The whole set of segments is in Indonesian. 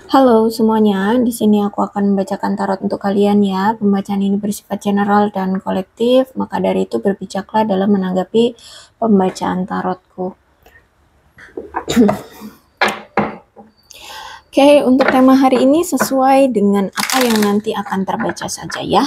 Halo semuanya, di sini aku akan membacakan tarot untuk kalian ya. Pembacaan ini bersifat general dan kolektif, maka dari itu berbijaklah dalam menanggapi pembacaan tarotku. Oke, untuk tema hari ini sesuai dengan apa yang nanti akan terbaca saja ya.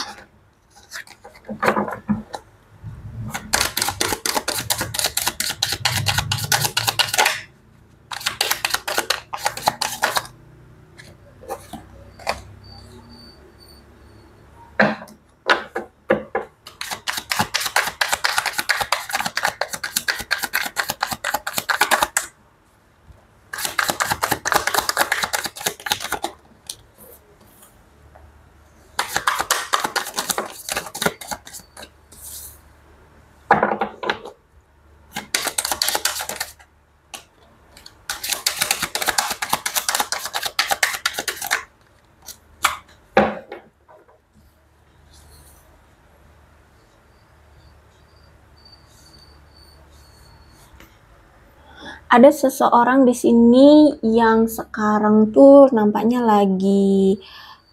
Ada seseorang di sini yang sekarang tuh nampaknya lagi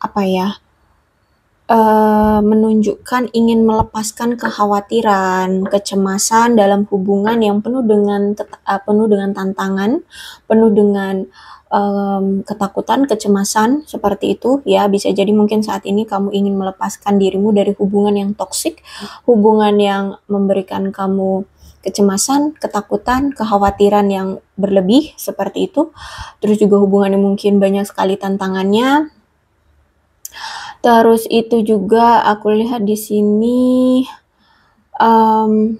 apa ya? Menunjukkan ingin melepaskan kekhawatiran, kecemasan dalam hubungan yang penuh dengan tantangan, penuh dengan ketakutan, kecemasan seperti itu ya. Bisa jadi mungkin saat ini kamu ingin melepaskan dirimu dari hubungan yang toksik, hubungan yang memberikan kamu kecemasan, ketakutan, kekhawatiran yang berlebih seperti itu. Terus juga hubungan yang mungkin banyak sekali tantangannya. Terus itu juga aku lihat di sini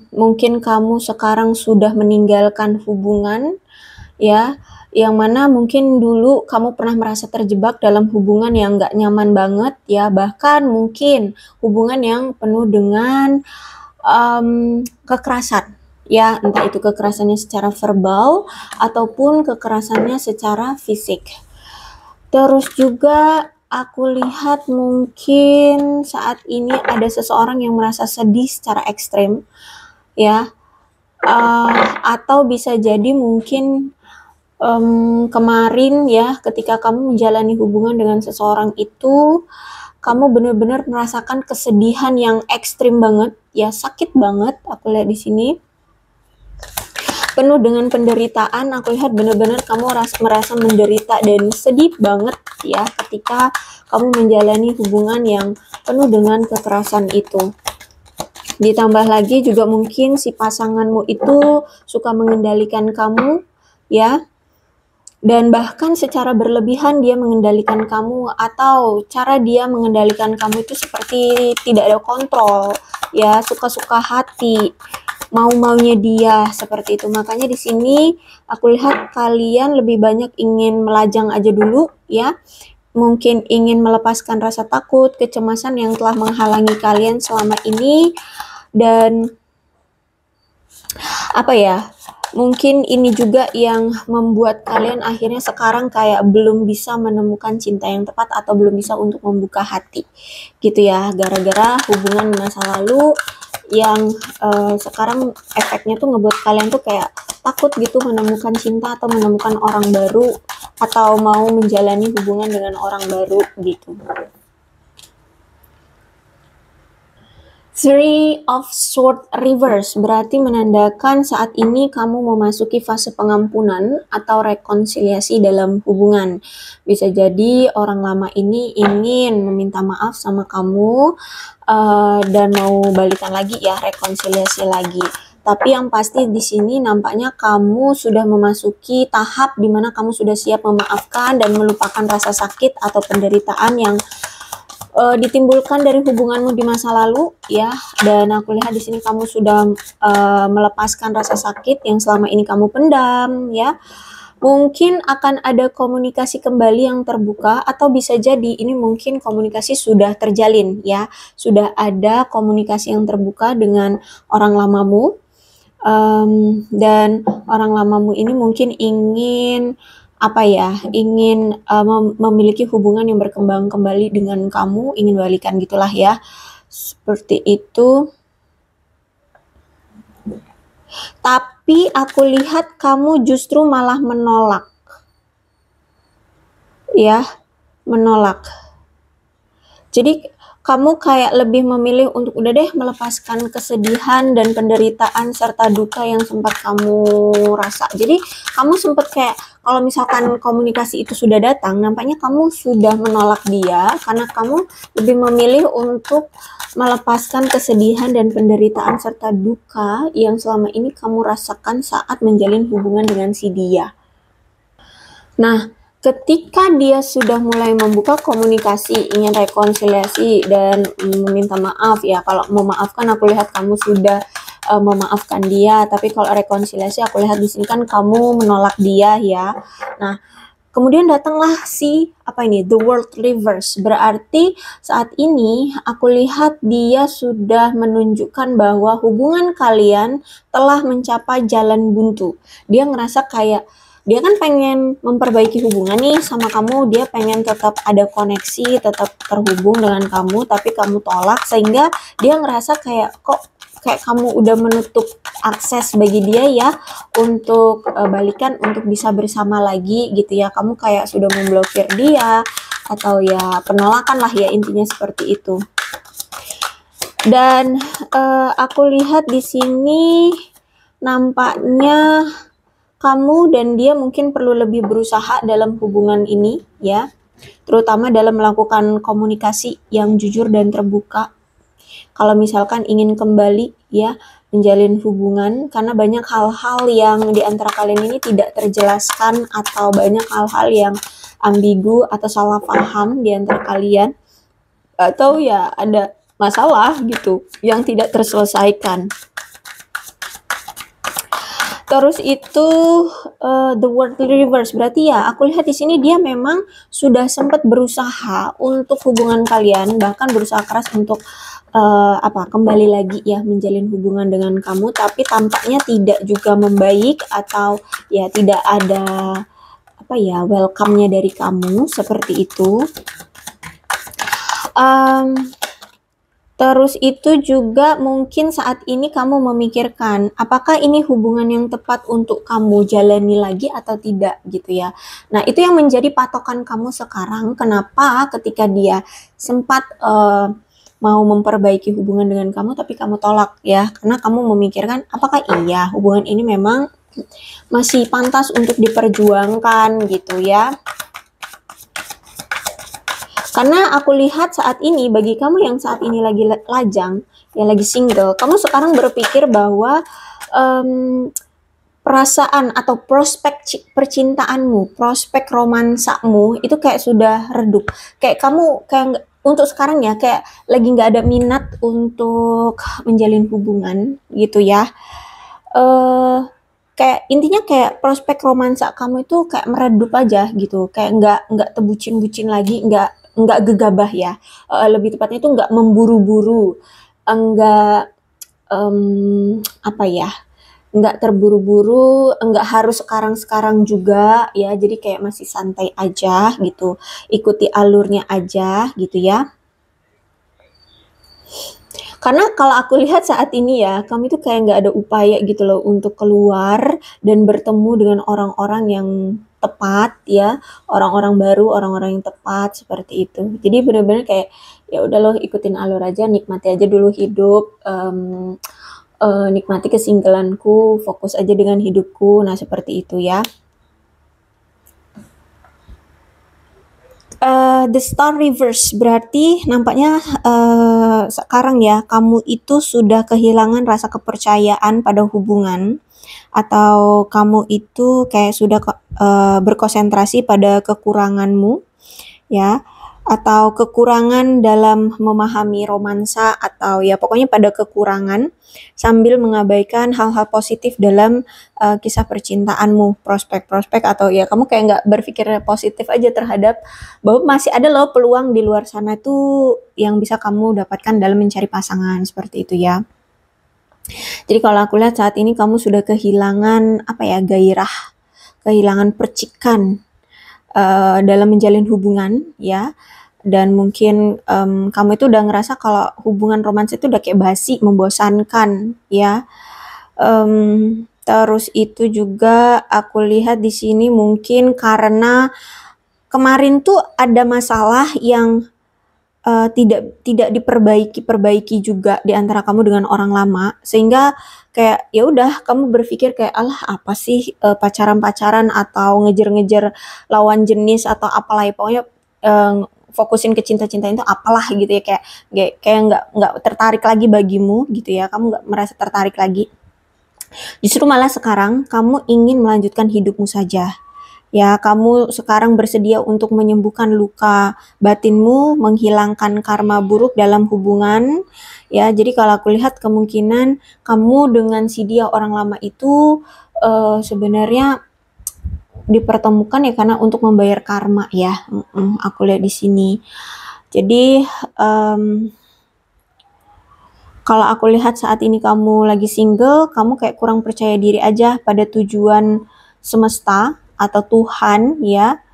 mungkin kamu sekarang sudah meninggalkan hubungan ya, yang mana mungkin dulu kamu pernah merasa terjebak dalam hubungan yang gak nyaman banget ya, bahkan mungkin hubungan yang penuh dengan kekerasan ya, entah itu kekerasannya secara verbal ataupun kekerasannya secara fisik. Terus juga aku lihat mungkin saat ini ada seseorang yang merasa sedih secara ekstrim ya, atau bisa jadi mungkin kemarin ya ketika kamu menjalani hubungan dengan seseorang itu kamu benar-benar merasakan kesedihan yang ekstrim banget ya, sakit banget aku lihat di sini. Penuh dengan penderitaan, aku lihat benar-benar kamu merasa menderita dan sedih banget ya ketika kamu menjalani hubungan yang penuh dengan kekerasan itu. Ditambah lagi juga mungkin si pasanganmu itu suka mengendalikan kamu ya, dan bahkan secara berlebihan dia mengendalikan kamu, atau cara dia mengendalikan kamu itu seperti tidak ada kontrol ya, suka-suka hati, mau-maunya dia seperti itu. Makanya di sini aku lihat kalian lebih banyak ingin melajang aja dulu ya, mungkin ingin melepaskan rasa takut, kecemasan yang telah menghalangi kalian selama ini. Dan apa ya, mungkin ini juga yang membuat kalian akhirnya sekarang kayak belum bisa menemukan cinta yang tepat atau belum bisa untuk membuka hati gitu ya, gara-gara hubungan masa lalu yang sekarang efeknya tuh ngebuat kalian tuh kayak takut gitu menemukan cinta atau menemukan orang baru atau mau menjalani hubungan dengan orang baru gitu. Three of Swords Reverse berarti menandakan saat ini kamu memasuki fase pengampunan atau rekonsiliasi dalam hubungan. Bisa jadi orang lama ini ingin meminta maaf sama kamu dan mau balikan lagi ya, rekonsiliasi lagi. Tapi yang pasti di sini nampaknya kamu sudah memasuki tahap di mana kamu sudah siap memaafkan dan melupakan rasa sakit atau penderitaan yang ditimbulkan dari hubunganmu di masa lalu ya. Dan aku lihat di sini kamu sudah melepaskan rasa sakit yang selama ini kamu pendam ya. Mungkin akan ada komunikasi kembali yang terbuka, atau bisa jadi ini mungkin komunikasi sudah terjalin ya, sudah ada komunikasi yang terbuka dengan orang lamamu. Dan orang lamamu ini mungkin ingin apa ya, ingin memiliki hubungan yang berkembang kembali dengan kamu, ingin balikan gitulah ya, seperti itu. Tapi aku lihat kamu justru malah menolak ya, menolak. Jadi kamu kayak lebih memilih untuk udah deh melepaskan kesedihan dan penderitaan serta duka yang sempat kamu rasa. Jadi kamu sempat kayak kalau misalkan komunikasi itu sudah datang, nampaknya kamu sudah menolak dia karena kamu lebih memilih untuk melepaskan kesedihan dan penderitaan serta duka yang selama ini kamu rasakan saat menjalin hubungan dengan si dia. Nah, ketika dia sudah mulai membuka komunikasi, ingin rekonsiliasi dan meminta maaf ya, kalau memaafkan aku lihat kamu sudah memaafkan dia, tapi kalau rekonsiliasi aku lihat di sini kan kamu menolak dia ya. Nah, kemudian datanglah si the world reverse. Berarti saat ini aku lihat dia sudah menunjukkan bahwa hubungan kalian telah mencapai jalan buntu. Dia ngerasa kayak dia kan pengen memperbaiki hubungan nih sama kamu, dia pengen tetap ada koneksi, tetap terhubung dengan kamu, tapi kamu tolak sehingga dia ngerasa kayak kok kayak kamu udah menutup akses bagi dia ya untuk balikan, untuk bisa bersama lagi gitu ya. Kamu kayak sudah memblokir dia atau ya penolakan lah ya, intinya seperti itu. Dan aku lihat di sini nampaknya kamu dan dia mungkin perlu lebih berusaha dalam hubungan ini ya, terutama dalam melakukan komunikasi yang jujur dan terbuka. Kalau misalkan ingin kembali ya menjalin hubungan, karena banyak hal-hal yang di antara kalian ini tidak terjelaskan atau banyak hal-hal yang ambigu atau salah paham di antara kalian, atau ya ada masalah gitu yang tidak terselesaikan. Terus itu the world reverse, berarti ya aku lihat di sini dia memang sudah sempat berusaha untuk hubungan kalian, bahkan berusaha keras untuk kembali lagi ya menjalin hubungan dengan kamu, tapi tampaknya tidak juga membaik atau ya tidak ada welcome-nya dari kamu seperti itu. Terus itu juga mungkin saat ini kamu memikirkan, apakah ini hubungan yang tepat untuk kamu jalani lagi atau tidak gitu ya. Nah, itu yang menjadi patokan kamu sekarang, kenapa ketika dia sempat mau memperbaiki hubungan dengan kamu, tapi kamu tolak ya, karena kamu memikirkan, apakah iya hubungan ini memang masih pantas untuk diperjuangkan gitu ya. Karena aku lihat saat ini, bagi kamu yang saat ini lagi lajang, yang lagi single, kamu sekarang berpikir bahwa perasaan atau prospek percintaanmu, prospek romansamu itu kayak sudah redup. Kayak kamu kayak untuk sekarang ya kayak lagi nggak ada minat untuk menjalin hubungan gitu ya. Kayak intinya kayak prospek romansa kamu itu kayak meredup aja gitu, kayak nggak terbucin-bucin lagi, nggak gegabah ya, lebih tepatnya itu nggak memburu-buru, nggak nggak terburu-buru, nggak harus sekarang-sekarang juga ya, jadi kayak masih santai aja gitu, ikuti alurnya aja gitu ya. Karena kalau aku lihat saat ini ya, kamu itu kayak nggak ada upaya gitu loh untuk keluar dan bertemu dengan orang-orang yang tepat ya, orang-orang baru, orang-orang yang tepat seperti itu. Jadi benar-benar kayak ya udah loh, ikutin alur aja, nikmati aja dulu hidup, nikmati kesinggelanku, fokus aja dengan hidupku. Nah seperti itu ya. The Star Reverse, berarti nampaknya sekarang ya kamu itu sudah kehilangan rasa kepercayaan pada hubungan, atau kamu itu kayak sudah berkonsentrasi pada kekuranganmu ya, atau kekurangan dalam memahami romansa, atau ya pokoknya pada kekurangan sambil mengabaikan hal-hal positif dalam kisah percintaanmu, prospek-prospek, atau ya kamu kayak nggak berpikir positif aja terhadap bahwa masih ada loh peluang di luar sana tuh yang bisa kamu dapatkan dalam mencari pasangan seperti itu ya. Jadi kalau aku lihat saat ini kamu sudah kehilangan gairah, kehilangan percikan dalam menjalin hubungan ya, dan mungkin kamu itu udah ngerasa kalau hubungan romantis itu udah kayak basi, membosankan ya. Terus itu juga aku lihat di sini mungkin karena kemarin tuh ada masalah yang tidak diperbaiki juga di antara kamu dengan orang lama, sehingga kayak ya udah kamu berpikir kayak, "Alah apa sih, pacaran-pacaran atau ngejar-ngejar lawan jenis atau apalah ya, pokoknya, fokusin ke cinta-cinta itu apalah," gitu ya, kayak nggak tertarik lagi bagimu gitu ya, kamu nggak merasa tertarik lagi. Justru malah sekarang kamu ingin melanjutkan hidupmu saja. Ya, kamu sekarang bersedia untuk menyembuhkan luka batinmu, menghilangkan karma buruk dalam hubungan. Ya, jadi kalau aku lihat kemungkinan kamu dengan si dia orang lama itu sebenarnya dipertemukan ya karena untuk membayar karma ya. Aku lihat di sini. Jadi kalau aku lihat saat ini kamu lagi single, kamu kayak kurang percaya diri aja pada tujuan semesta atau Tuhan ya.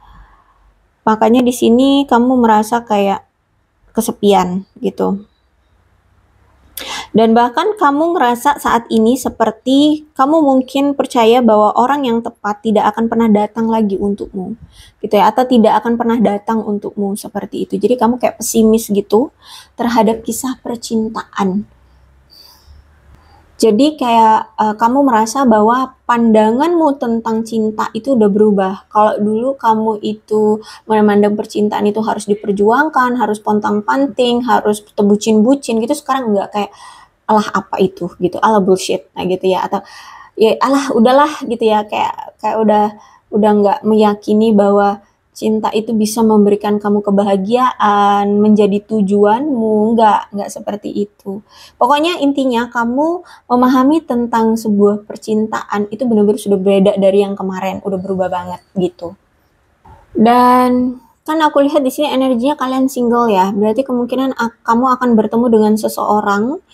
Makanya di sini kamu merasa kayak kesepian gitu. Dan bahkan kamu ngerasa saat ini seperti kamu mungkin percaya bahwa orang yang tepat tidak akan pernah datang lagi untukmu. Gitu ya, atau tidak akan pernah datang untukmu seperti itu. Jadi kamu kayak pesimis gitu terhadap kisah percintaan. Jadi kayak kamu merasa bahwa pandanganmu tentang cinta itu udah berubah. Kalau dulu kamu itu memandang percintaan itu harus diperjuangkan, harus pontang-panting, harus bucin-bucin gitu, sekarang enggak, kayak alah apa itu gitu, alah bullshit, nah gitu ya, atau ya alah udahlah gitu ya, kayak udah nggak meyakini bahwa cinta itu bisa memberikan kamu kebahagiaan, menjadi tujuanmu, nggak seperti itu. Pokoknya intinya kamu memahami tentang sebuah percintaan itu benar-benar sudah beda dari yang kemarin, udah berubah banget gitu. Dan kan aku lihat di sini energinya kalian single ya, berarti kemungkinan kamu akan bertemu dengan seseorang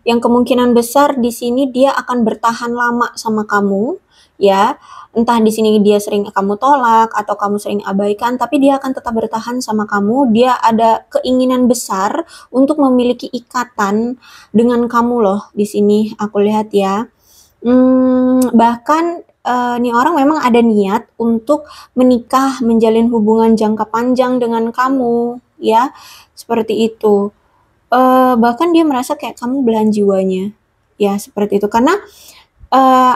yang kemungkinan besar di sini dia akan bertahan lama sama kamu, ya. Entah di sini dia sering kamu tolak atau kamu sering abaikan, tapi dia akan tetap bertahan sama kamu. Dia ada keinginan besar untuk memiliki ikatan dengan kamu loh. Di sini aku lihat ya. Bahkan nih orang memang ada niat untuk menikah, menjalin hubungan jangka panjang dengan kamu, ya. Seperti itu. Bahkan dia merasa kayak kamu belahan jiwanya. Ya, seperti itu. Karena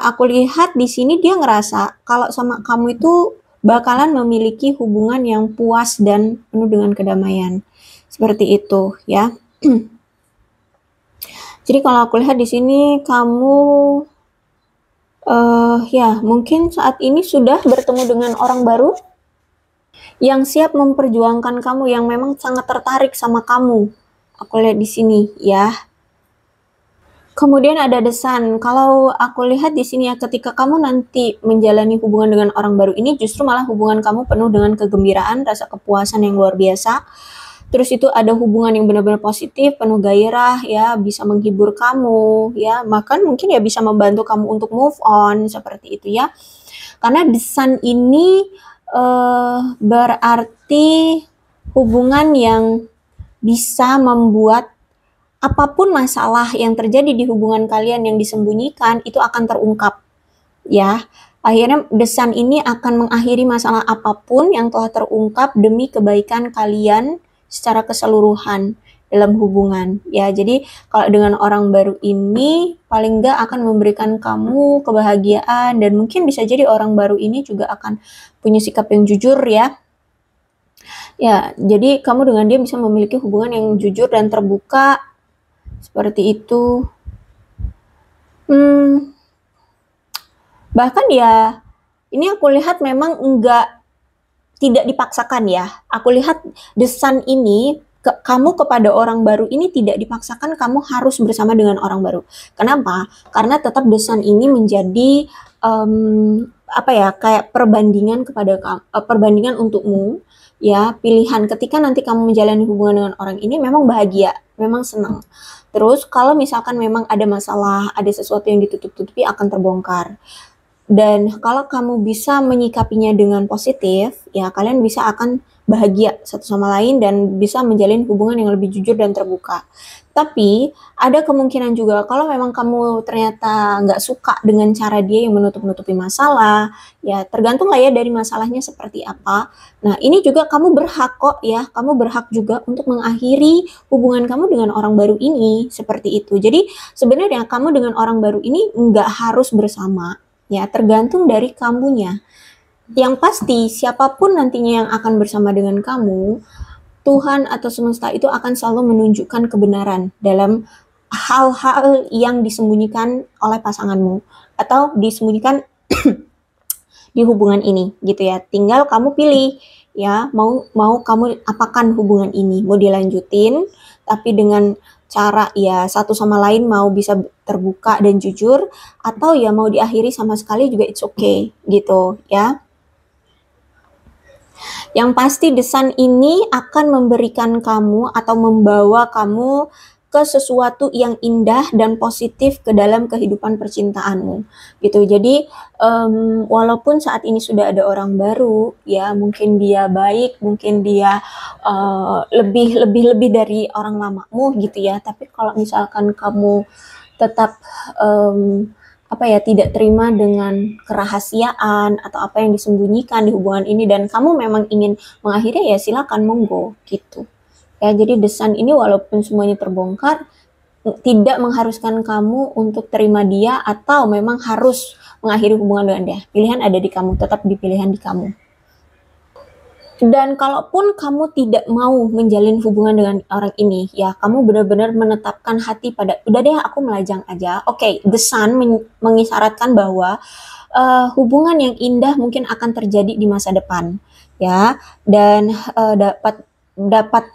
aku lihat di sini dia ngerasa kalau sama kamu itu bakalan memiliki hubungan yang puas dan penuh dengan kedamaian. Seperti itu, ya. Jadi kalau aku lihat di sini kamu ya mungkin saat ini sudah bertemu dengan orang baru yang siap memperjuangkan kamu, yang memang sangat tertarik sama kamu. Aku lihat di sini, ya. Kemudian ada desan. Kalau aku lihat di sini ya, ketika kamu nanti menjalani hubungan dengan orang baru ini, justru malah hubungan kamu penuh dengan kegembiraan, rasa kepuasan yang luar biasa. Terus itu ada hubungan yang benar-benar positif, penuh gairah, ya, bisa menghibur kamu, ya, bahkan mungkin ya bisa membantu kamu untuk move on, seperti itu ya. Karena desan ini berarti hubungan yang bisa membuat apapun masalah yang terjadi di hubungan kalian yang disembunyikan itu akan terungkap, ya. Akhirnya desan ini akan mengakhiri masalah apapun yang telah terungkap demi kebaikan kalian secara keseluruhan dalam hubungan, ya. Jadi kalau dengan orang baru ini paling enggak akan memberikan kamu kebahagiaan, dan mungkin bisa jadi orang baru ini juga akan punya sikap yang jujur, ya. Ya, jadi kamu dengan dia bisa memiliki hubungan yang jujur dan terbuka. Seperti itu. Bahkan ya, ini aku lihat memang tidak dipaksakan ya. Aku lihat desan ini, kamu kepada orang baru ini tidak dipaksakan kamu harus bersama dengan orang baru. Kenapa? Karena tetap desan ini menjadi kayak perbandingan perbandingan untukmu, ya, pilihan ketika nanti kamu menjalani hubungan dengan orang ini memang bahagia, memang senang. Terus kalau misalkan memang ada masalah, ada sesuatu yang ditutup-tutupi akan terbongkar. Dan kalau kamu bisa menyikapinya dengan positif, ya kalian bisa akan bahagia satu sama lain dan bisa menjalin hubungan yang lebih jujur dan terbuka. Tapi ada kemungkinan juga kalau memang kamu ternyata nggak suka dengan cara dia yang menutup-nutupi masalah, ya tergantung lah ya dari masalahnya seperti apa. Nah, ini juga kamu berhak kok ya, kamu berhak juga untuk mengakhiri hubungan kamu dengan orang baru ini, seperti itu. Jadi sebenarnya kamu dengan orang baru ini nggak harus bersama, ya tergantung dari kamunya. Yang pasti siapapun nantinya yang akan bersama dengan kamu, Tuhan atau semesta itu akan selalu menunjukkan kebenaran dalam hal-hal yang disembunyikan oleh pasanganmu atau disembunyikan di hubungan ini gitu ya. Tinggal kamu pilih ya, mau kamu apakan hubungan ini, mau dilanjutin tapi dengan cara ya satu sama lain mau bisa terbuka dan jujur, atau ya mau diakhiri sama sekali juga it's okay gitu ya. Yang pasti desain ini akan memberikan kamu atau membawa kamu ke sesuatu yang indah dan positif ke dalam kehidupan percintaanmu gitu. Jadi walaupun saat ini sudah ada orang baru ya, mungkin dia baik, mungkin dia lebih dari orang lamamu gitu ya, tapi kalau misalkan kamu tetap tidak terima dengan kerahasiaan atau apa yang disembunyikan di hubungan ini dan kamu memang ingin mengakhiri, ya silakan, monggo gitu ya. Jadi desain ini walaupun semuanya terbongkar, tidak mengharuskan kamu untuk terima dia atau memang harus mengakhiri hubungan dengan dia. Pilihan ada di kamu, tetap di pilihan di kamu. Dan kalaupun kamu tidak mau menjalin hubungan dengan orang ini, ya kamu benar-benar menetapkan hati pada, udah deh aku melajang aja. Oke, The Sun mengisyaratkan bahwa hubungan yang indah mungkin akan terjadi di masa depan, ya. Dan dapat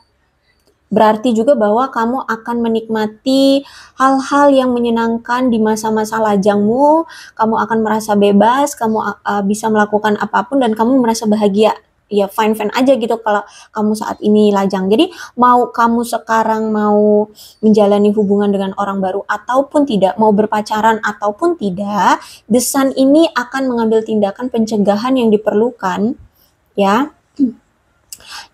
berarti juga bahwa kamu akan menikmati hal-hal yang menyenangkan di masa-masa lajangmu. Kamu akan merasa bebas, kamu bisa melakukan apapun dan kamu merasa bahagia. Ya fine-fine aja gitu kalau kamu saat ini lajang. Jadi mau kamu sekarang mau menjalani hubungan dengan orang baru ataupun tidak, mau berpacaran ataupun tidak, The Sun ini akan mengambil tindakan pencegahan yang diperlukan ya,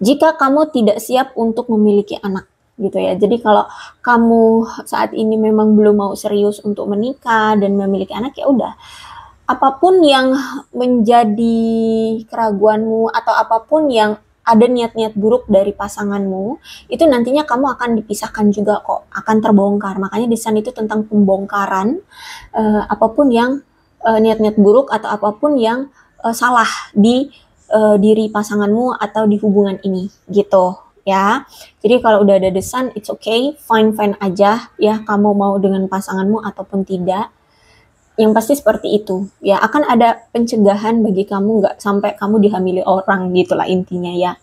jika kamu tidak siap untuk memiliki anak gitu ya. Jadi kalau kamu saat ini memang belum mau serius untuk menikah dan memiliki anak, ya udah, apapun yang menjadi keraguanmu atau apapun yang ada niat-niat buruk dari pasanganmu, itu nantinya kamu akan dipisahkan juga kok, akan terbongkar. Makanya desain itu tentang pembongkaran apapun yang niat-niat buruk atau apapun yang salah di diri pasanganmu atau di hubungan ini gitu ya. Jadi kalau udah ada desain, it's okay, fine-fine aja ya, kamu mau dengan pasanganmu ataupun tidak. Yang pasti seperti itu ya, akan ada pencegahan bagi kamu, nggak sampai kamu dihamili orang gitulah intinya ya,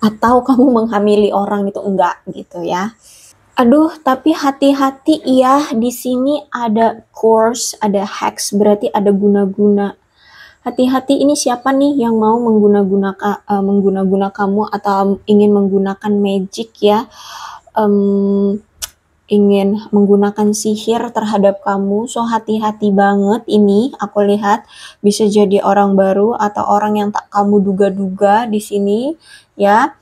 atau kamu menghamili orang itu enggak gitu ya. Aduh, tapi hati-hati ya, di sini ada course, ada hacks, berarti ada guna-guna. Hati-hati, ini siapa nih yang mau mengguna-guna kamu atau ingin menggunakan magic ya, ingin menggunakan sihir terhadap kamu. So hati-hati banget, ini aku lihat bisa jadi orang baru atau orang yang tak kamu duga-duga di sini ya.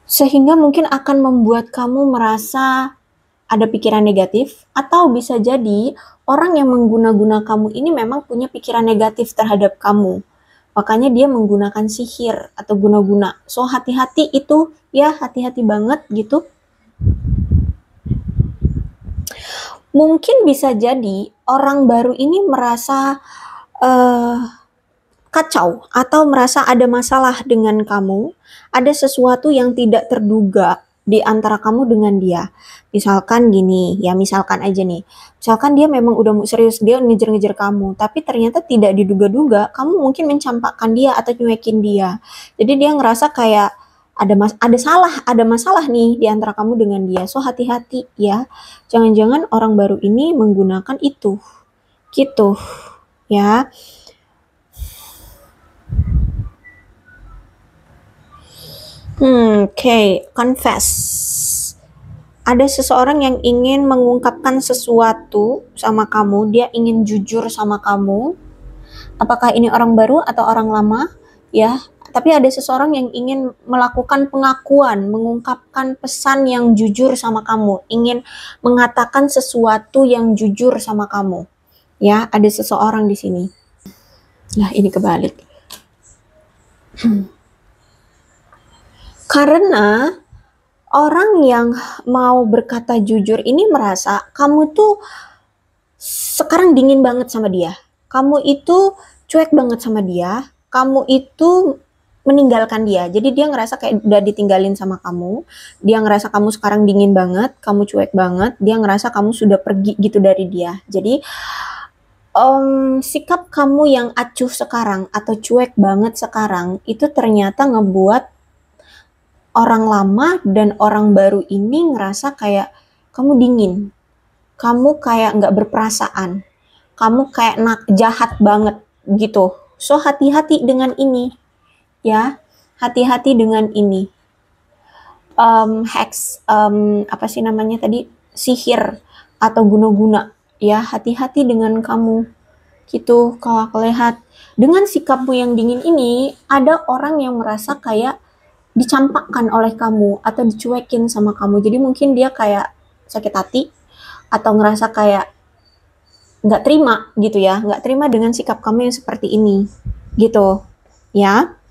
Sehingga mungkin akan membuat kamu merasa ada pikiran negatif, atau bisa jadi orang yang mengguna-guna kamu ini memang punya pikiran negatif terhadap kamu. Makanya dia menggunakan sihir atau guna-guna. So hati-hati itu ya, hati-hati banget gitu. Mungkin bisa jadi orang baru ini merasa kacau atau merasa ada masalah dengan kamu, ada sesuatu yang tidak terduga di antara kamu dengan dia. Misalkan gini, ya misalkan aja nih, misalkan dia memang udah serius, dia ngejar-ngejar kamu, tapi ternyata tidak diduga-duga, kamu mungkin mencampakkan dia atau nyuekin dia. Jadi dia ngerasa kayak ada masalah nih di antara kamu dengan dia. So hati-hati ya, jangan-jangan orang baru ini menggunakan itu, gitu ya. Confess. Ada seseorang yang ingin mengungkapkan sesuatu sama kamu, dia ingin jujur sama kamu, apakah ini orang baru atau orang lama, ya. Tapi ada seseorang yang ingin melakukan pengakuan, mengungkapkan pesan yang jujur sama kamu, ingin mengatakan sesuatu yang jujur sama kamu. Ya, ada seseorang di sini. Lah, ini kebalik. Karena orang yang mau berkata jujur ini merasa kamu tuh sekarang dingin banget sama dia. Kamu itu cuek banget sama dia. Kamu itu meninggalkan dia. Jadi dia ngerasa kayak udah ditinggalin sama kamu. Dia ngerasa kamu sekarang dingin banget, kamu cuek banget. Dia ngerasa kamu sudah pergi gitu dari dia. Jadi sikap kamu yang acuh sekarang atau cuek banget sekarang itu ternyata ngebuat orang lama dan orang baru ini ngerasa kayak kamu dingin. Kamu kayak nggak berperasaan. Kamu kayak jahat banget gitu. So hati-hati dengan ini. Ya, hati-hati dengan ini. Hex, apa sih namanya tadi? Sihir atau guna-guna. Ya, hati-hati dengan kamu. Gitu, kalau aku lihat. Dengan sikapmu yang dingin ini, ada orang yang merasa kayak dicampakkan oleh kamu atau dicuekin sama kamu. Jadi mungkin dia kayak sakit hati atau ngerasa kayak nggak terima gitu ya, nggak terima dengan sikap kamu yang seperti ini. Gitu, ya.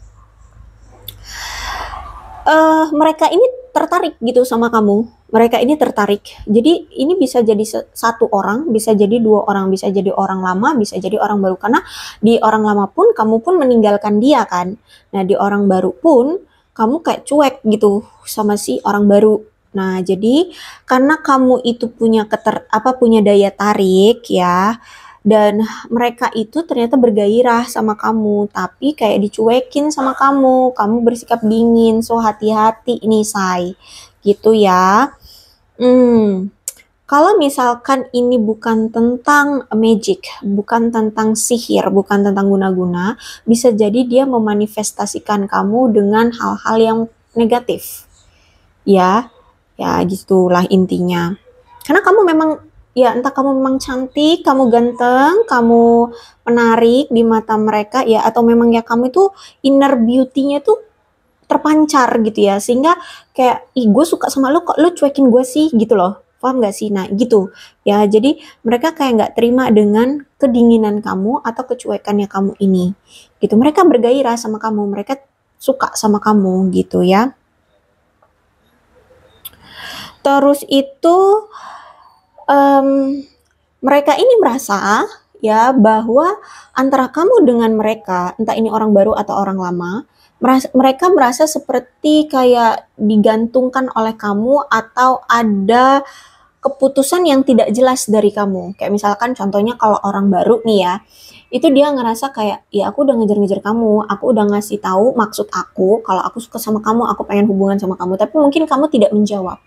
Mereka ini tertarik gitu sama kamu. Mereka ini tertarik. Jadi ini bisa jadi satu orang, bisa jadi dua orang, bisa jadi orang lama, bisa jadi orang baru. Karena di orang lama pun kamu pun meninggalkan dia kan. Nah di orang baru pun kamu kayak cuek gitu sama si orang baru. Nah jadi karena kamu itu punya punya daya tarik ya. Dan mereka itu ternyata bergairah sama kamu, tapi kayak dicuekin sama kamu bersikap dingin, so hati-hati nih say, gitu ya. Kalau misalkan ini bukan tentang magic, bukan tentang sihir, bukan tentang guna-guna, bisa jadi dia memanifestasikan kamu dengan hal-hal yang negatif, ya gitulah intinya. Karena kamu memang ya entah kamu memang cantik, kamu ganteng, kamu menarik di mata mereka ya, atau memang ya kamu itu inner beauty-nya tuh terpancar gitu ya, sehingga kayak ih gue suka sama lu kok lu cuekin gue sih gitu loh, paham gak sih? Nah gitu ya, jadi mereka kayak gak terima dengan kedinginan kamu atau kecuekannya kamu ini gitu. Mereka bergairah sama kamu, mereka suka sama kamu gitu ya. Terus itu mereka ini merasa ya bahwa antara kamu dengan mereka, entah ini orang baru atau orang lama, mereka merasa seperti kayak digantungkan oleh kamu atau ada keputusan yang tidak jelas dari kamu. Kayak misalkan contohnya kalau orang baru nih ya, itu dia ngerasa kayak ya aku udah ngejar-ngejar kamu, aku udah ngasih tahu maksud aku kalau aku suka sama kamu, aku pengen hubungan sama kamu, tapi mungkin kamu tidak menjawab.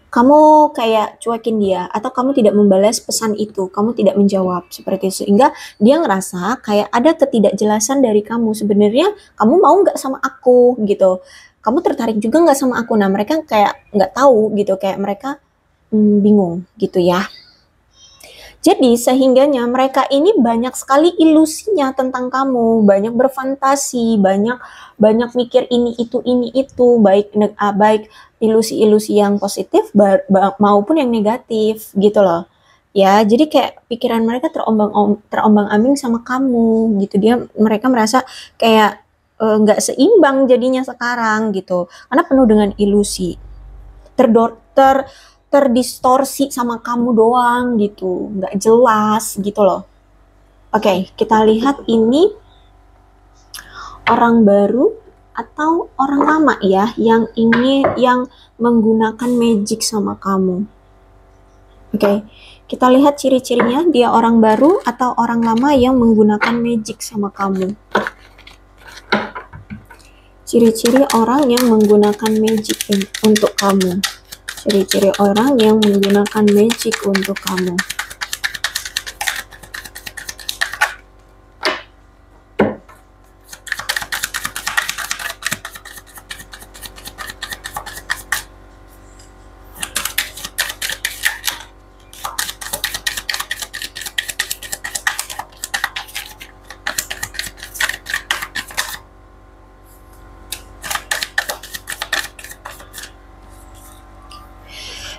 Kamu kayak cuekin dia atau kamu tidak membalas pesan itu, kamu tidak menjawab seperti itu, sehingga dia ngerasa kayak ada ketidakjelasan dari kamu, sebenarnya kamu mau nggak sama aku gitu, kamu tertarik juga nggak sama aku. Nah mereka kayak nggak tahu gitu, kayak mereka bingung gitu ya. Jadi sehingganya mereka ini banyak sekali ilusinya tentang kamu, banyak berfantasi, banyak mikir ini itu, baik ilusi-ilusi yang positif maupun yang negatif gitu loh. Ya, jadi kayak pikiran mereka terombang-ambing sama kamu gitu. Mereka merasa kayak nggak seimbang jadinya sekarang gitu, karena penuh dengan ilusi, terdistorsi sama kamu doang gitu, nggak jelas gitu loh. Oke, kita lihat ini orang baru atau orang lama ya yang menggunakan magic sama kamu. Oke, kita lihat ciri-cirinya, dia orang baru atau orang lama yang menggunakan magic sama kamu. Ciri-ciri orang yang menggunakan magic untuk kamu. Ciri-ciri orang yang menggunakan magic untuk kamu.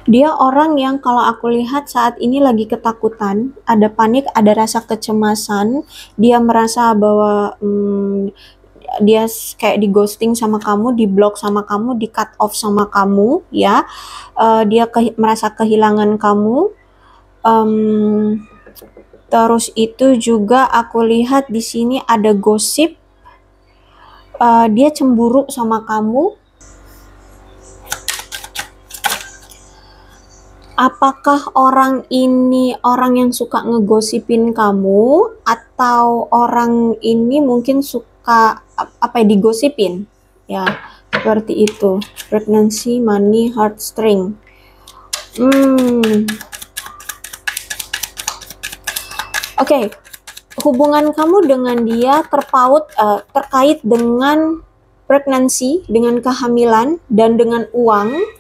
Dia orang yang kalau aku lihat saat ini lagi ketakutan, ada panik, ada rasa kecemasan, dia merasa bahwa dia kayak di ghosting sama kamu, di block sama kamu, di cut off sama kamu, ya. Dia merasa kehilangan kamu. Terus itu juga aku lihat di sini ada gosip, dia cemburu sama kamu. Apakah orang ini orang yang suka ngegosipin kamu, atau orang ini mungkin suka digosipin? Ya, seperti itu. Pregnancy, money, heartstring. Oke. Hubungan kamu dengan dia terkait dengan pregnancy, dengan kehamilan, dan dengan uang.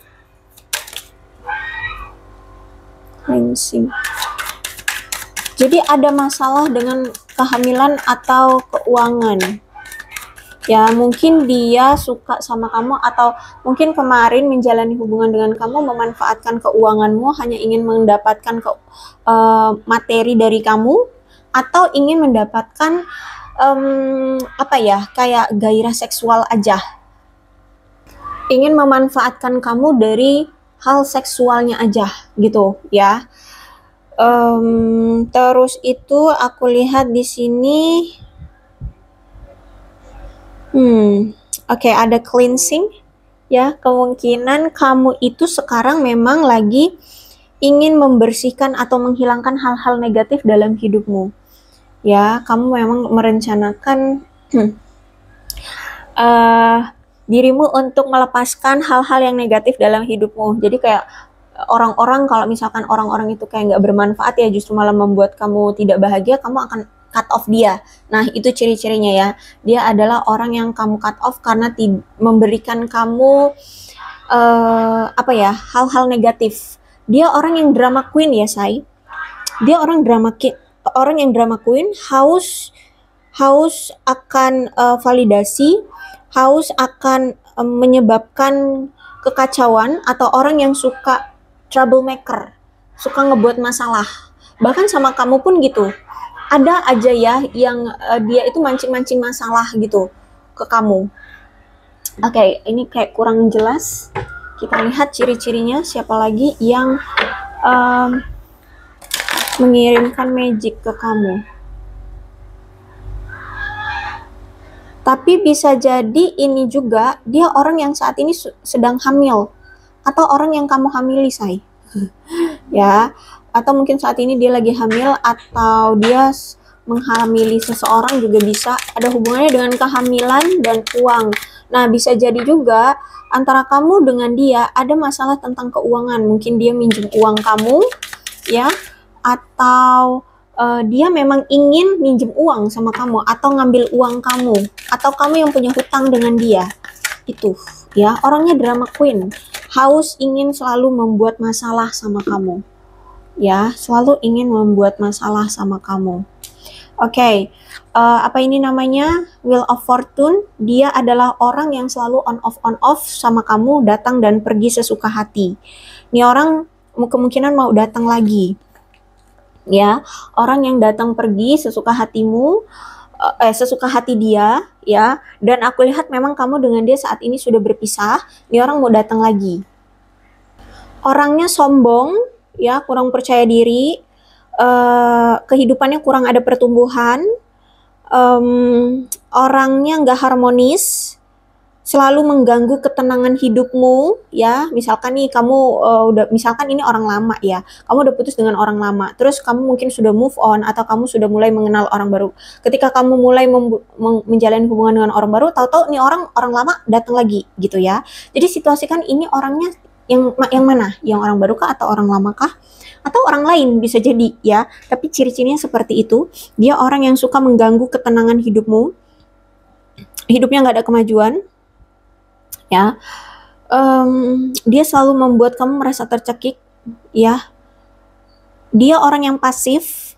Jadi ada masalah dengan kehamilan atau keuangan. Ya, mungkin dia suka sama kamu, atau mungkin kemarin menjalani hubungan dengan kamu memanfaatkan keuanganmu, hanya ingin mendapatkan materi dari kamu, atau ingin mendapatkan kayak gairah seksual aja. Ingin memanfaatkan kamu dari hal seksualnya aja gitu ya. Terus itu aku lihat di sini oke, ada cleansing ya. Kemungkinan kamu itu sekarang memang lagi ingin membersihkan atau menghilangkan hal-hal negatif dalam hidupmu. Ya, kamu memang merencanakan dirimu untuk melepaskan hal-hal yang negatif dalam hidupmu. Jadi kayak orang-orang, kalau misalkan orang-orang itu kayak nggak bermanfaat ya, justru malah membuat kamu tidak bahagia, kamu akan cut off dia. Nah, itu ciri-cirinya ya. Dia adalah orang yang kamu cut off karena memberikan kamu hal-hal negatif. Dia orang yang drama queen ya, Say. Dia orang yang drama queen, haus akan validasi, haus akan menyebabkan kekacauan, atau orang yang suka troublemaker, suka ngebuat masalah. Bahkan sama kamu pun gitu. Ada aja ya yang dia itu mancing-mancing masalah gitu ke kamu. Oke, ini kayak kurang jelas. Kita lihat ciri-cirinya, siapa lagi yang mengirimkan magic ke kamu. Tapi bisa jadi ini juga dia orang yang saat ini sedang hamil, atau orang yang kamu hamili, Say. Ya, atau mungkin saat ini dia lagi hamil, atau dia menghamili seseorang, juga bisa ada hubungannya dengan kehamilan dan uang. Nah, bisa jadi juga antara kamu dengan dia ada masalah tentang keuangan. Mungkin dia minjem uang kamu, ya, atau dia memang ingin minjem uang sama kamu, atau ngambil uang kamu, atau kamu yang punya hutang dengan dia. Itu ya, orangnya drama queen, haus ingin selalu membuat masalah sama kamu ya, selalu ingin membuat masalah sama kamu. Oke, apa ini namanya, Wheel of Fortune. Dia adalah orang yang selalu on off sama kamu, datang dan pergi sesuka hati. Ini orang kemungkinan mau datang lagi ya, orang yang datang pergi sesuka hatimu, sesuka hati dia ya. Dan aku lihat memang kamu dengan dia saat ini sudah berpisah. Ini orang mau datang lagi. Orangnya sombong ya, kurang percaya diri, kehidupannya kurang ada pertumbuhan, orangnya nggak harmonis, selalu mengganggu ketenangan hidupmu ya. Misalkan nih kamu misalkan ini orang lama ya, kamu udah putus dengan orang lama, terus kamu mungkin sudah move on, atau kamu sudah mulai mengenal orang baru. Ketika kamu mulai menjalani hubungan dengan orang baru, tahu-tahu nih orang lama datang lagi gitu ya. Jadi situasikan ini orangnya yang mana, yang orang baru kah, atau orang lama kah, atau orang lain, bisa jadi ya. Tapi ciri-cirinya seperti itu. Dia orang yang suka mengganggu ketenangan hidupmu, hidupnya nggak ada kemajuan ya. Dia selalu membuat kamu merasa tercekik ya. Dia orang yang pasif.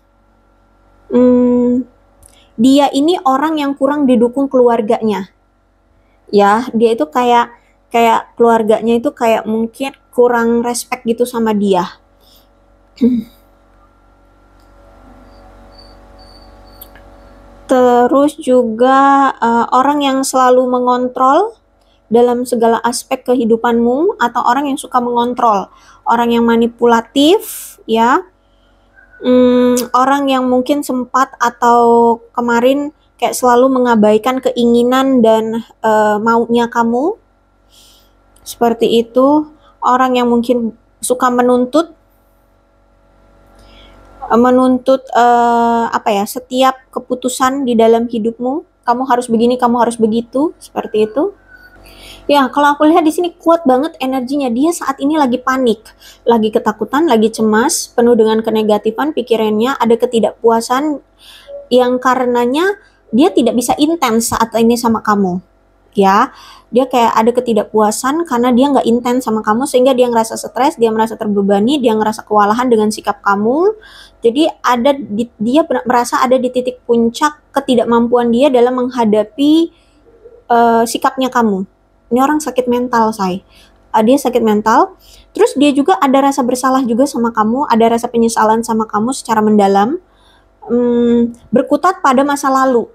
Dia ini orang yang kurang didukung keluarganya ya. Dia itu kayak keluarganya itu kayak mungkin kurang respect gitu sama dia. Terus juga orang yang selalu mengontrol dalam segala aspek kehidupanmu, atau orang yang suka mengontrol, orang yang manipulatif, ya. Orang yang mungkin sempat atau kemarin kayak selalu mengabaikan keinginan dan maunya kamu, seperti itu. Orang yang mungkin suka menuntut setiap keputusan di dalam hidupmu, kamu harus begini, kamu harus begitu, seperti itu. Ya, kalau aku lihat di sini kuat banget energinya. Dia saat ini lagi panik, lagi ketakutan, lagi cemas, penuh dengan kenegatifan pikirannya, ada ketidakpuasan yang karenanya dia tidak bisa intens saat ini sama kamu. Ya, dia kayak ada ketidakpuasan karena dia nggak intens sama kamu, sehingga dia ngerasa stres, dia merasa terbebani, dia ngerasa kewalahan dengan sikap kamu. Jadi dia merasa ada di titik puncak ketidakmampuan dia dalam menghadapi sikapnya kamu. Ini orang sakit mental, say. Dia sakit mental. Terus dia juga ada rasa bersalah juga sama kamu, ada rasa penyesalan sama kamu secara mendalam. Berkutat pada masa lalu.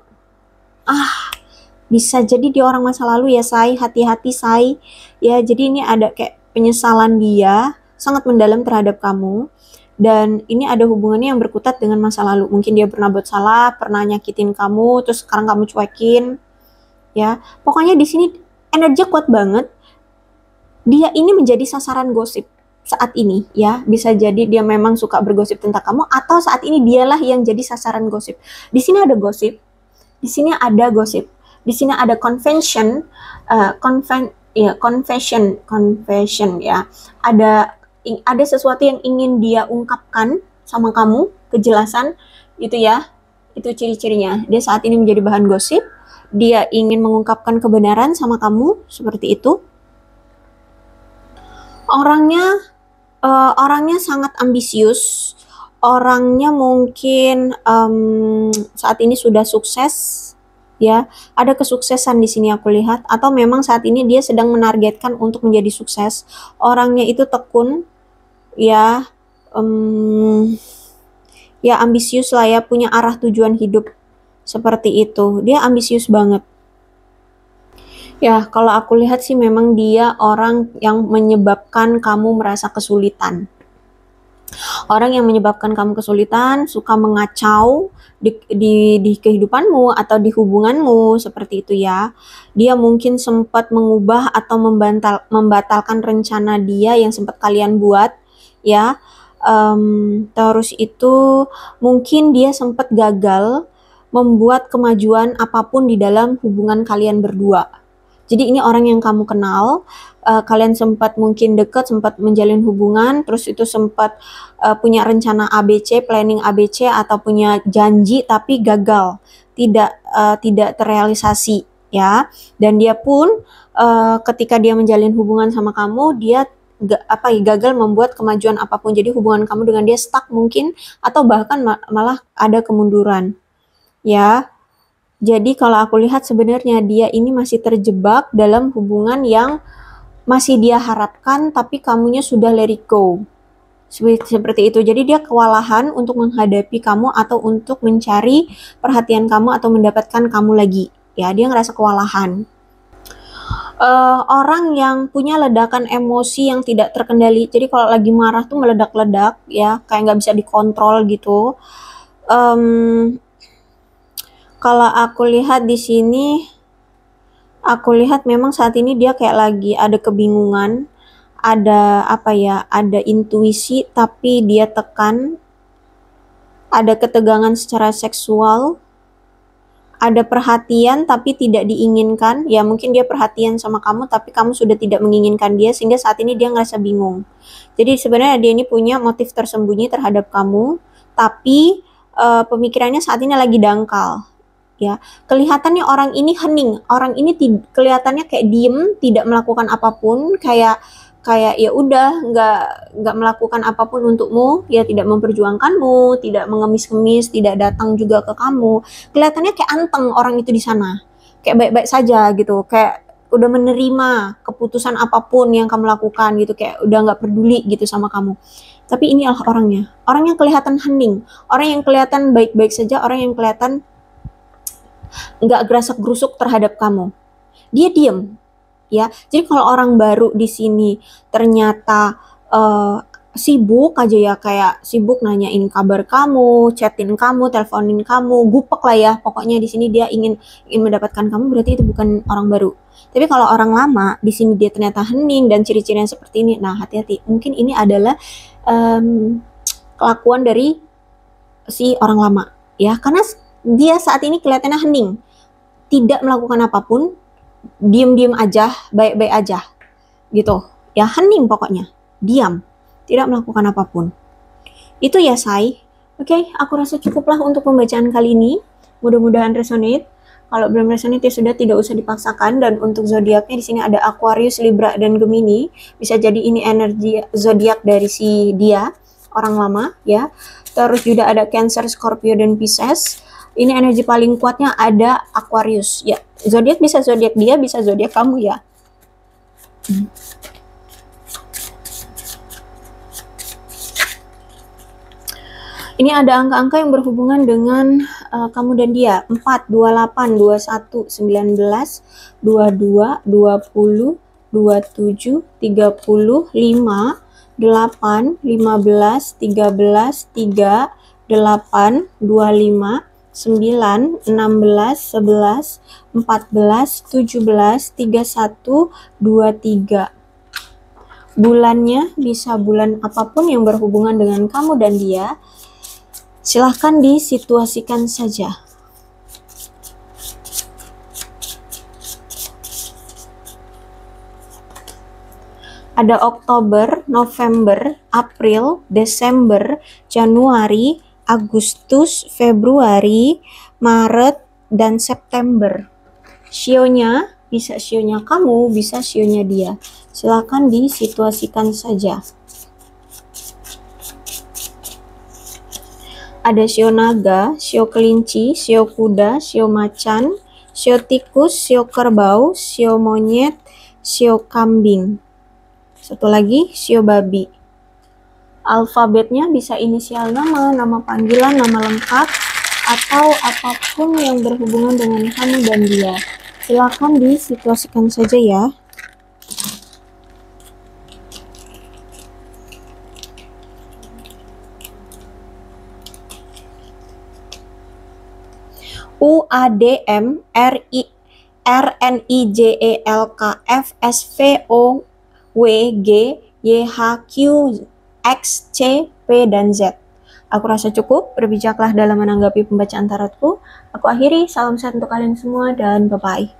Bisa jadi dia orang masa lalu ya, say. Hati-hati, say. Ya, jadi ini ada kayak penyesalan dia sangat mendalam terhadap kamu. Dan ini ada hubungannya yang berkutat dengan masa lalu. Mungkin dia pernah buat salah, pernah nyakitin kamu, terus sekarang kamu cuekin. Ya, pokoknya di sini energi kuat banget. Dia ini menjadi sasaran gosip saat ini, ya. Bisa jadi dia memang suka bergosip tentang kamu, atau saat ini dialah yang jadi sasaran gosip. Di sini ada gosip, di sini ada gosip, di sini ada confession ya. Ada sesuatu yang ingin dia ungkapkan sama kamu, kejelasan gitu ya. Itu ciri-cirinya. Dia saat ini menjadi bahan gosip. Dia ingin mengungkapkan kebenaran sama kamu, seperti itu. Orangnya sangat ambisius. Orangnya mungkin saat ini sudah sukses, ya. Ada kesuksesan di sini aku lihat, atau memang saat ini dia sedang menargetkan untuk menjadi sukses. Orangnya itu tekun, ya. Ya ambisius lah ya, punya arah tujuan hidup. Seperti itu, dia ambisius banget. Ya, kalau aku lihat sih memang dia orang yang menyebabkan kamu merasa kesulitan. Orang yang menyebabkan kamu kesulitan, suka mengacau di kehidupanmu atau di hubunganmu, seperti itu ya. Dia mungkin sempat mengubah atau membatalkan rencana dia yang sempat kalian buat, ya. Terus itu mungkin dia sempat gagal membuat kemajuan apapun di dalam hubungan kalian berdua. Jadi ini orang yang kamu kenal, kalian sempat mungkin dekat, sempat menjalin hubungan, terus itu sempat punya rencana ABC, planning ABC, atau punya janji tapi gagal, tidak terrealisasi, ya. Dan dia pun ketika dia menjalin hubungan sama kamu, dia gagal membuat kemajuan apapun. Jadi hubungan kamu dengan dia stuck mungkin, atau bahkan malah ada kemunduran. Ya, jadi kalau aku lihat sebenarnya dia ini masih terjebak dalam hubungan yang masih dia harapkan, tapi kamunya sudah let it go. Seperti itu. Jadi dia kewalahan untuk menghadapi kamu atau untuk mencari perhatian kamu atau mendapatkan kamu lagi. Ya, dia ngerasa kewalahan. Orang yang punya ledakan emosi yang tidak terkendali. Jadi kalau lagi marah tuh meledak-ledak, ya, kayak nggak bisa dikontrol gitu. Kalau aku lihat di sini, aku lihat memang saat ini dia kayak lagi ada kebingungan, ada ada intuisi tapi dia tekan, ada ketegangan secara seksual, ada perhatian tapi tidak diinginkan. Ya mungkin dia perhatian sama kamu tapi kamu sudah tidak menginginkan dia, sehingga saat ini dia ngerasa bingung. Jadi sebenarnya dia ini punya motif tersembunyi terhadap kamu, tapi pemikirannya saat ini lagi dangkal. Ya, kelihatannya orang ini hening, orang ini kelihatannya kayak diem, tidak melakukan apapun, kayak ya udah nggak melakukan apapun untukmu, ya tidak memperjuangkanmu, tidak mengemis-ngemis, tidak datang juga ke kamu. Kelihatannya kayak anteng orang itu di sana, kayak baik-baik saja gitu, kayak udah menerima keputusan apapun yang kamu lakukan gitu, kayak udah nggak peduli gitu sama kamu. Tapi ini adalah orangnya, orang yang kelihatan hening, orang yang kelihatan baik-baik saja, orang yang kelihatan nggak gerasak-gerusuk terhadap kamu. Dia diem, ya. Jadi kalau orang baru di sini ternyata sibuk aja ya, kayak sibuk nanyain kabar kamu, chatin kamu, teleponin kamu, gupek lah ya. Pokoknya di sini dia ingin mendapatkan kamu, berarti itu bukan orang baru. Tapi kalau orang lama di sini dia ternyata hening dan ciri-cirinya seperti ini, nah hati-hati. Mungkin ini adalah kelakuan dari si orang lama, ya. Karena dia saat ini kelihatannya hening, tidak melakukan apapun, diem-diem aja, baik-baik aja, gitu. Ya hening pokoknya, diam, tidak melakukan apapun. Itu ya say. Oke, aku rasa cukuplah untuk pembacaan kali ini. Mudah-mudahan resonate. Kalau belum resonate ya sudah, tidak usah dipaksakan. Dan untuk zodiaknya di sini ada Aquarius, Libra, dan Gemini. Bisa jadi ini energi zodiak dari si dia, orang lama ya. Terus juga ada Cancer, Scorpio, dan Pisces. Ini energi paling kuatnya ada Aquarius ya. Zodiak bisa zodiak dia, bisa zodiak kamu ya. Ini ada angka-angka yang berhubungan dengan kamu dan dia. 4, 28, 21, 19, 22, 20, 27, 30, 5, 8, 15, 13, 3, 8, 25, 9, 16, 11, 14, 17, 31, 23. Bulannya bisa bulan apapun yang berhubungan dengan kamu dan dia. Silahkan disituasikan saja. Ada Oktober, November, April, Desember, Januari, Agustus, Februari, Maret, dan September. Shio-nya bisa shio-nya kamu, bisa shio-nya dia. Silahkan disituasikan saja. Ada shio naga, shio kelinci, shio kuda, shio macan, shio tikus, shio kerbau, shio monyet, shio kambing. Satu lagi, shio babi. Alfabetnya bisa inisial nama, nama panggilan, nama lengkap, atau apapun yang berhubungan dengan kamu dan dia. Silakan disituasikan saja ya. UADMRIELKFSVOWGYHQXCP dan Z. Aku rasa cukup, berbijaklah dalam menanggapi pembacaan tarotku. Aku akhiri, salam sehat untuk kalian semua dan bye-bye.